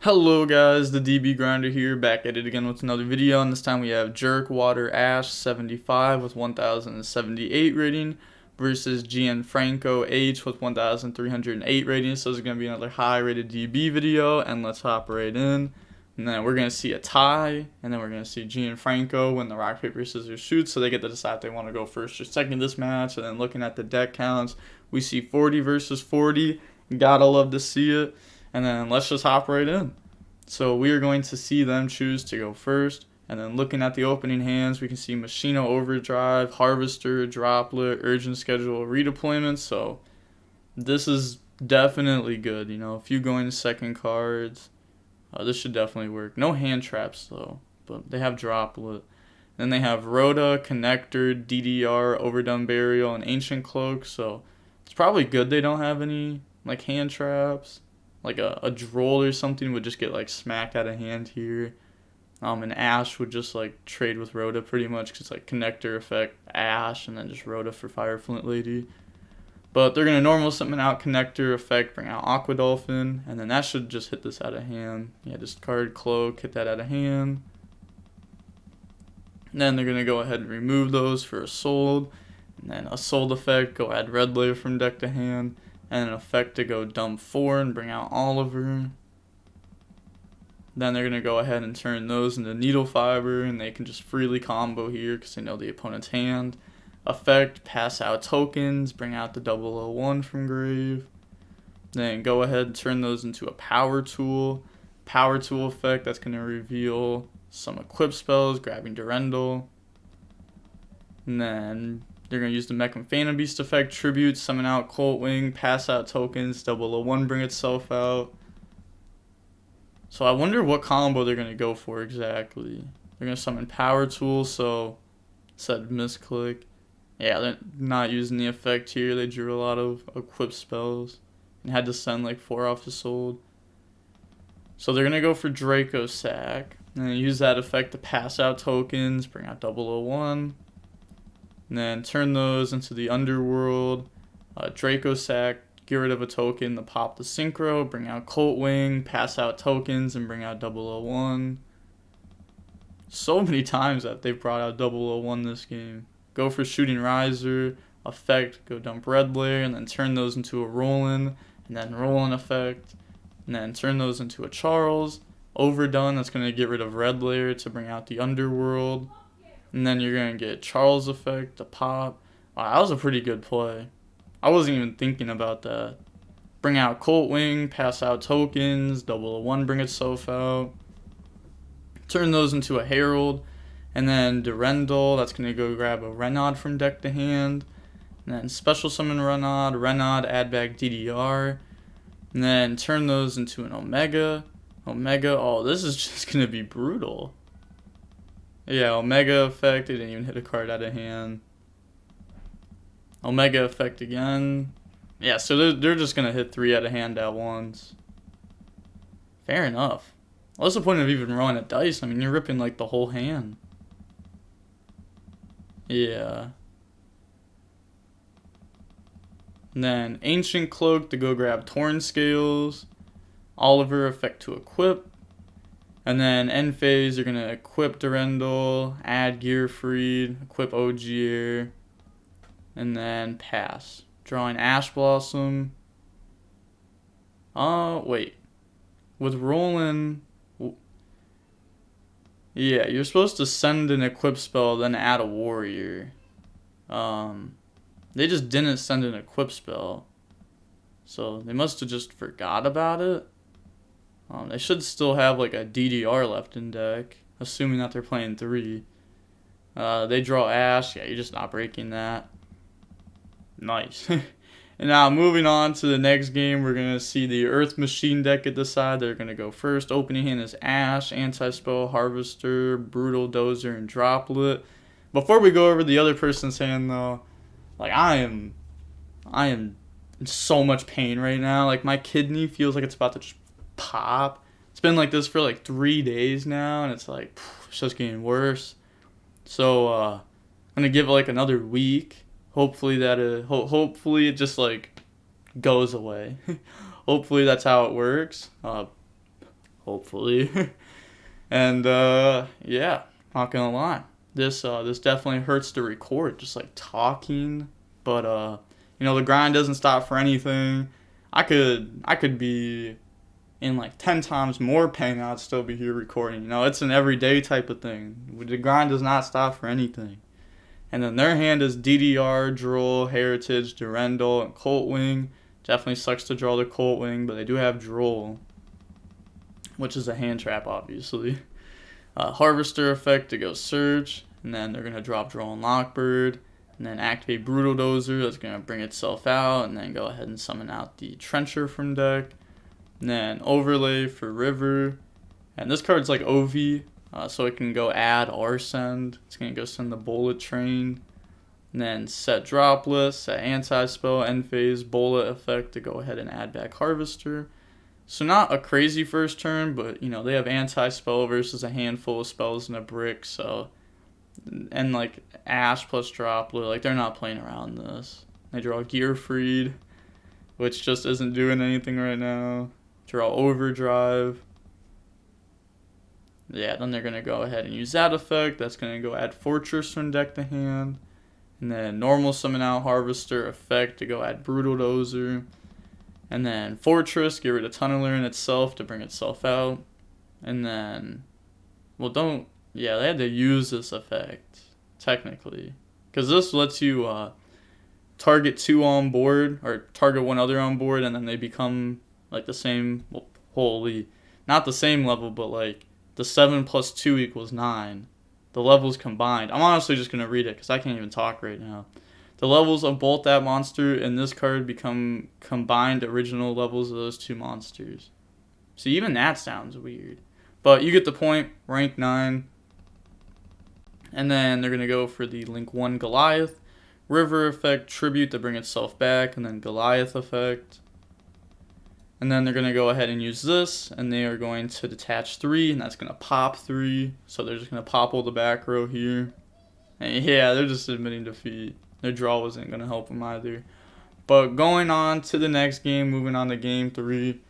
Hello guys, the DB Grinder here, back at it again with another video, and this time we have Jerkwater Ash 75 with 1078 rating versus Gianfranco H with 1308 rating. So this is going to be another high rated DB video, and let's hop right in. And then we're going to see a tie, and then we're going to see Gianfranco win the rock, paper, scissors, shoot, so they get to decide if they want to go first or second this match. And then looking at the deck counts, we see 40 versus 40, gotta love to see it. And then let's just hop right in. So we are going to see them choose to go first. And then looking at the opening hands, we can see Machino Overdrive, Harvester, Droplet, Urgent Schedule, Redeployment. So this is definitely good. You know, if you go into second cards, this should definitely work. No hand traps though, but they have Droplet. Then they have Rhoda, Connector, DDR, Overdone Burial, and Ancient Cloak. So it's probably good they don't have any like hand traps. Like a Droll or something would just get like smacked out of hand here. And Ash would just like trade with Rhoda pretty much, because like Connector effect Ash and then just Rhoda for Fire Flint Lady. But they're gonna normal summon out Connector effect, bring out Aqua Dolphin, and then that should just hit this out of hand. Yeah, discard Cloak, hit that out of hand. And then they're gonna go ahead and remove those for a Sold, and then a Sold effect, go add Red Layer from deck to hand. And an effect to go dump 4 and bring out Oliver. Then they're going to go ahead and turn those into Needle Fiber, and they can just freely combo here because they know the opponent's hand. Effect, pass out tokens, bring out the 001 from grave. Then go ahead and turn those into a Power Tool. Power Tool effect, that's going to reveal some equip spells, grabbing Durendal. And then they're going to use the Mech and Phantom Beast effect, Tribute, summon out Colt Wing, pass out tokens, 001 bring itself out. So I wonder what combo they're going to go for exactly. They're going to summon Power Tool, so said misclick. Yeah, they're not using the effect here. They drew a lot of equip spells and had to send like 4 off the Sold. So they're going to go for Draco Sack and then use that effect to pass out tokens, bring out 001. And then turn those into the Underworld, Draco Sack, get rid of a token to pop the Synchro, bring out Colt Wing, pass out tokens, and bring out 001. So many times that they've brought out 001 this game. Go for Shooting Riser, effect, go dump Red Layer, and then turn those into a Roland, and then Roland effect, and then turn those into a Charles. Overdone, that's going to get rid of Red Layer to bring out the Underworld. And then you're going to get Charles effect to pop. Wow, that was a pretty good play. I wasn't even thinking about that. Bring out Colt Wing, pass out tokens, 001 bring itself out. Turn those into a Herald. And then Durendal, that's going to go grab a Renaud from deck to hand. And then special summon Renaud, add back DDR. And then turn those into an Omega. Oh, this is just going to be brutal. Yeah, Omega effect, they didn't even hit a card out of hand. Omega effect again. Yeah, so they're just going to hit 3 out of hand at once. Fair enough. What's the point of even rolling a dice? I mean, you're ripping like the whole hand. Yeah. And then Ancient Cloak to go grab Torn Scales. Oliver effect to equip. And then end phase, you're going to equip Durendal, add Gearfried, equip Ogier, and then pass. Drawing Ash Blossom. Wait. With Roland, yeah, you're supposed to send an equip spell, then add a warrior. They just didn't send an equip spell. So they must have just forgot about it. They should still have like a DDR left in deck, assuming that they're playing 3. They draw Ash. Yeah, you're just not breaking that. Nice. And now moving on to the next game, we're going to see the Earth Machine deck at the side. They're going to go first. Opening hand is Ash, Anti-Spell, Harvester, Brutal Dozer, and Droplet. Before we go over the other person's hand though, like I am in so much pain right now. Like my kidney feels like it's about to just pop. It's been like this for like 3 days now, and it's like it's just getting worse. So I'm gonna give it like another week. Hopefully it just like goes away. Hopefully that's how it works. hopefully. And yeah, not gonna lie, this definitely hurts to record, just like talking. But the grind doesn't stop for anything. I could be in like 10 times more pain, I'd still be here recording. It's an everyday type of thing. The grind does not stop for anything. And then their hand is DDR, Droll, Heritage, Durendal, and Coltwing. Definitely sucks to draw the Coltwing, but they do have Droll, which is a hand trap, obviously. Harvester effect to go Surge, and then they're going to drop Droll and Lockbird, and then activate Brutal Dozer, that's going to bring itself out, and then go ahead and summon out the Trencher from deck. And then Overlay for River, and this card's like OV, so it can go add or send. It's going to go send the Bullet Train, and then set Droplet, set Anti-Spell, End Phase, Bullet effect to go ahead and add back Harvester. So not a crazy first turn, but they have Anti-Spell versus a handful of spells and a brick, so, and like Ash plus Droplet, like they're not playing around this. They draw Gearfried, which just isn't doing anything right now. Draw Overdrive. Yeah, then they're going to go ahead and use that effect. That's going to go add Fortress from deck to hand. And then normal summon out Harvester effect to go add Brutal Dozer. And then Fortress, get rid of Tunneler in itself to bring itself out. And then, they had to use this effect, technically. Because this lets you target 2 on board, or target 1 other on board, and then they become like the same, not the same level, but like the 7 plus 2 equals 9. The levels combined. I'm honestly just going to read it because I can't even talk right now. The levels of both that monster and this card become combined original levels of those 2 monsters. See, even that sounds weird. But you get the point. Rank 9. And then they're going to go for the Link 1 Goliath. River effect, Tribute to bring itself back. And then Goliath effect. And then they're going to go ahead and use this. And they are going to detach 3. And that's going to pop 3. So they're just going to popple the back row here. And yeah, they're just admitting defeat. Their draw wasn't going to help them either. But going on to the next game, moving on to game 3,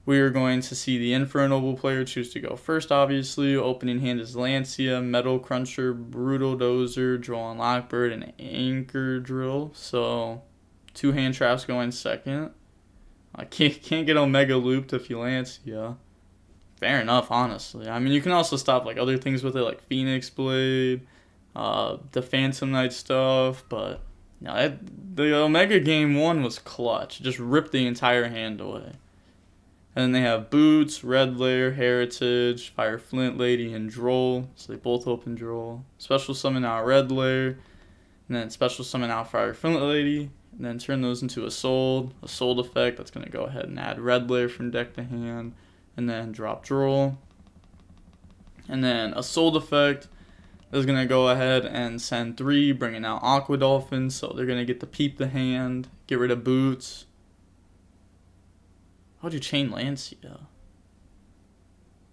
we are going to see the Infernoble player choose to go first, obviously. Opening hand is Lancia, Metal Cruncher, Brutal Dozer, Droll and Lockbird, and Anchor Drill. So 2 hand traps going second. I can't get Omega Looped if you Lancia. Fair enough, honestly. I mean, you can also stop like other things with it, like Phoenix Blade, the Phantom Knight stuff, but the Omega game 1 was clutch. Just ripped the entire hand away. And then they have Boots, Red Lair, Heritage, Fire Flint Lady, and Droll. So they both open Droll. Special summon out Red Lair, and then special summon out Fire Flint Lady, and then turn those into a sold effect. That's going to go ahead and add Red Lair from deck to hand, and then drop Droll. And then a sold effect is going to go ahead and send 3, bringing out Aqua Dolphin. So they're going to get to peep the hand, get rid of Boots. How'd you chain Lancia?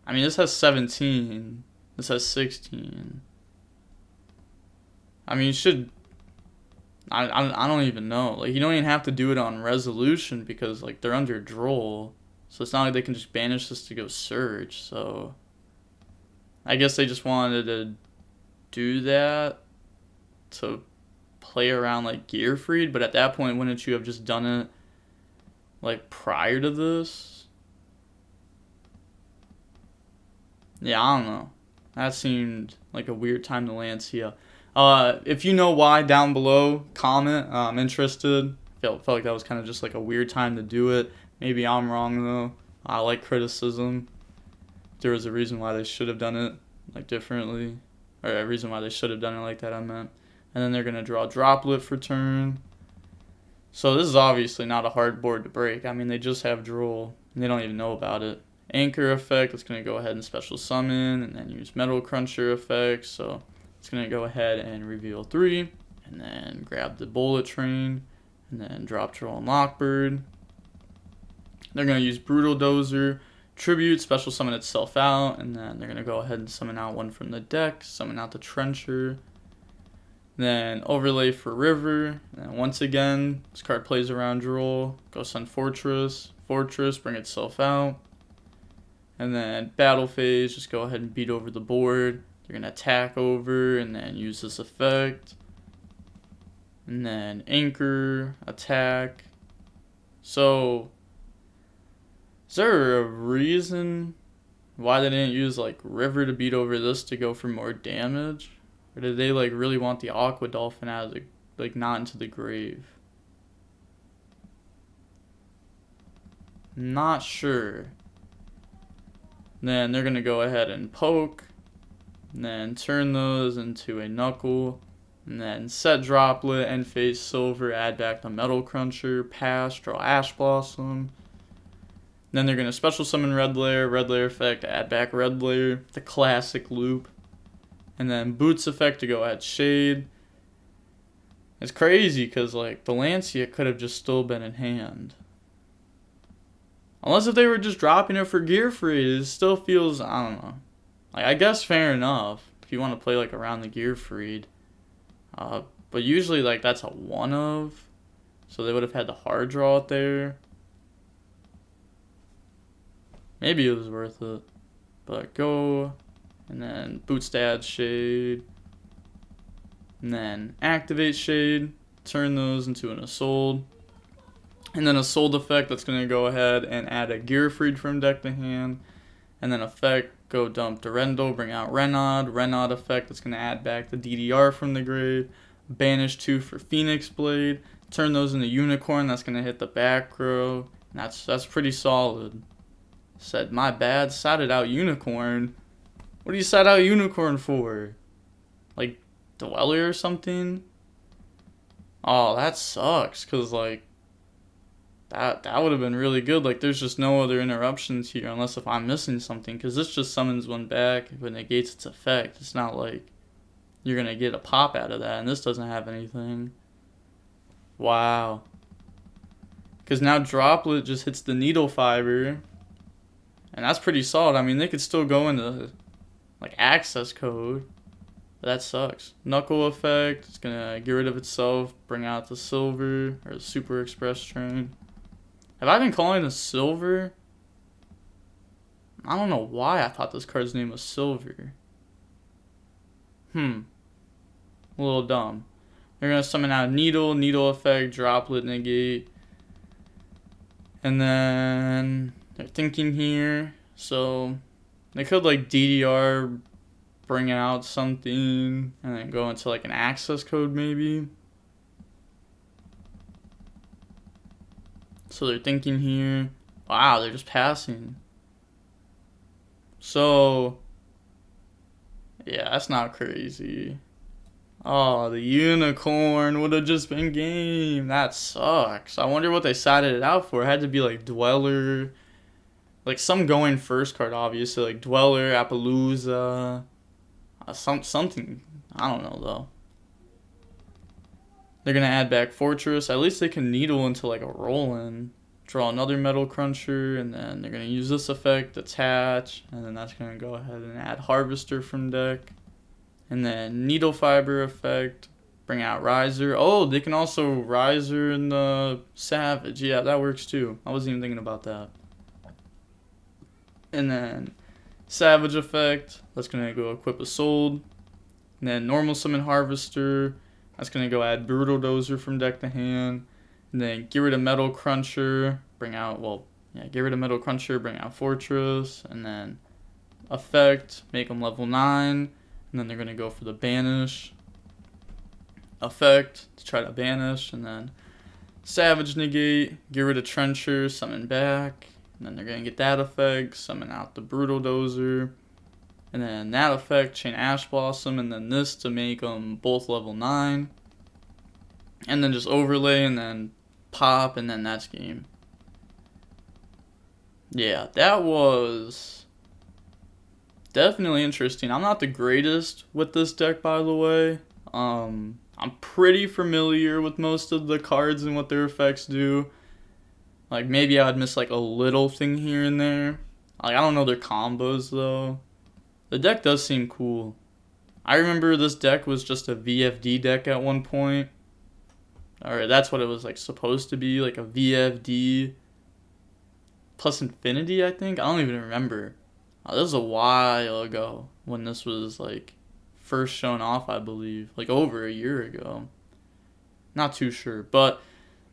I mean, this has 17. This has 16. I mean, you should... I don't even know. Like, you don't even have to do it on resolution because, like, they're under Droll. So it's not like they can just banish this to go Surge. So I guess they just wanted to do that to play around, like, Gearfried. But at that point, wouldn't you have just done it, like, prior to this? Yeah, I don't know. That seemed like a weird time to Lancia. If you know why, down below, comment. I'm interested. Felt like that was kind of just like a weird time to do it. Maybe I'm wrong, though. I like criticism. There was a reason why they should have done it, like, differently. Or a reason why they should have done it like that, I meant. And then they're going to draw Droplet for turn. So this is obviously not a hard board to break. I mean, they just have Droll, and they don't even know about it. Anchor effect, it's going to go ahead and special summon, and then use Metal Cruncher effect. So it's going to go ahead and reveal 3, and then grab the Bullet Train, and then drop Droll and Lockbird. They're going to use Brutal Dozer, Tribute, special summon itself out, and then they're going to go ahead and summon out 1 from the deck, summon out the Trencher. Then Overlay for River, and once again, this card plays around Droll, go send Fortress, bring itself out. And then battle phase, just go ahead and beat over the board. They're going to attack over and then use this effect. And then anchor, attack. So, is there a reason why they didn't use like river to beat over this to go for more damage? Or did they like really want the Aqua Dolphin out of the, like, not into the grave? Not sure. Then they're gonna go ahead and poke, and then turn those into a knuckle, and then set droplet, end phase silver, add back the metal cruncher, pass, draw ash blossom. Then they're gonna special summon red layer effect, add back red layer, the classic loop, and then boots effect to go add shade. It's crazy because like the Lancia could have just still been in hand. Unless if they were just dropping it for gear free, it still feels, I don't know. Like, I guess fair enough if you want to play like around the gear freed. But usually like that's a one of. So they would have had the hard draw out there. Maybe it was worth it. But go, and then boots to add shade. And then activate shade. Turn those into an Assault. And then a sold effect that's going to go ahead and add a gear freed from deck to hand. And then effect, go dump Durendo, bring out Renaud effect that's going to add back the DDR from the grave. Banish 2 for Phoenix Blade. Turn those into Unicorn, that's going to hit the back row. And that's pretty solid. Said, my bad, sided out Unicorn. What do you side out Unicorn for? Like, Dweller or something? Oh, that sucks, because like, that would have been really good. Like, there's just no other interruptions here unless if I'm missing something. Because this just summons one back but negates its effect. It's not like you're going to get a pop out of that. And this doesn't have anything. Wow. Because now Droplet just hits the Needle Fiber. And that's pretty solid. I mean, they could still go into, like, access code. But that sucks. Knuckle effect. It's going to get rid of itself. Bring out the Silver. Or the Super Express Train. Have I been calling it Silver? I don't know why I thought this card's name was Silver. A little dumb. They're going to summon out Needle effect, Droplet negate. And then they're thinking here. So they could like DDR, bring out something, and then go into like an access code maybe. So they're thinking here. Wow, they're just passing. So, yeah, that's not crazy. Oh, the Unicorn would have just been game. That sucks. I wonder what they sided it out for. It had to be like Dweller. Like some going first card, obviously. Like Dweller, Appaloosa. Something. I don't know, though. They're going to add back Fortress. At least they can needle into like a roll-in. Draw another Metal Cruncher. And then they're going to use this effect, attach. And then that's going to go ahead and add Harvester from deck. And then Needle Fiber effect. Bring out Riser. Oh, they can also Riser in the Savage. Yeah, that works too. I wasn't even thinking about that. And then Savage effect. That's going to go equip a Sold. And then Normal Summon Harvester. That's going to go add Brutal Dozer from deck to hand. And then get rid of Metal Cruncher. Get rid of Metal Cruncher. Bring out Fortress. And then effect. Make them level 9. And then they're going to go for the Banish effect to try to banish. And then Savage negate. Get rid of Trencher. Summon back. And then they're going to get that effect. Summon out the Brutal Dozer. And then that effect, chain Ash Blossom, and then this to make them both level 9. And then just overlay, and then pop, and then that's game. Yeah, that was definitely interesting. I'm not the greatest with this deck, by the way. I'm pretty familiar with most of the cards and what their effects do. Like, maybe I would miss, like, a little thing here and there. Like, I don't know their combos, though. The deck does seem cool. I remember this deck was just a VFD deck at one point. Or that's what it was like supposed to be, like a VFD plus Infinity, I think. I don't even remember. This was a while ago when this was like first shown off, I believe, like over a year ago. Not too sure, but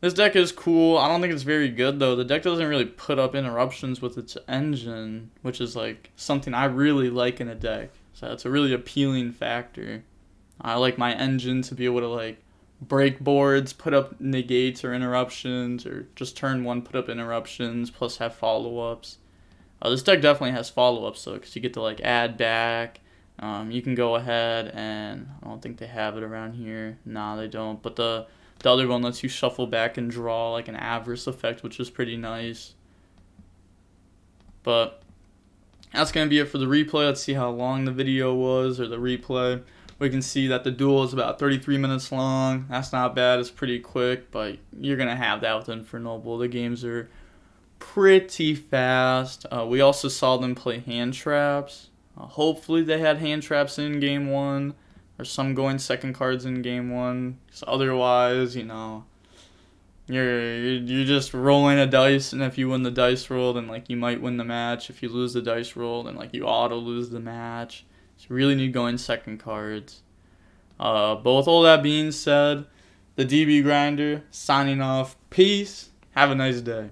this deck is cool. I don't think it's very good though. The deck doesn't really put up interruptions with its engine, which is like something I really like in a deck. So that's a really appealing factor. I like my engine to be able to like break boards, put up negates or interruptions, or just turn one, put up interruptions, plus have follow-ups. This deck definitely has follow-ups though, because you get to like add back. You can go ahead and I don't think they have it around here. Nah, they don't. But the other one lets you shuffle back and draw like an adverse effect, which is pretty nice. But that's going to be it for the replay. Let's see how long the video was, or the replay. We can see that the duel is about 33 minutes long. That's not bad. It's pretty quick, but you're going to have that with Infernoble. The games are pretty fast. We also saw them play hand traps. Hopefully they had hand traps in game one, or some going second cards in game one. So otherwise, you know, you're just rolling a dice, and if you win the dice roll, then like you might win the match. If you lose the dice roll, then like you auto lose the match. So you really need going second cards. But with all that being said, the DB Grinder signing off. Peace. Have a nice day.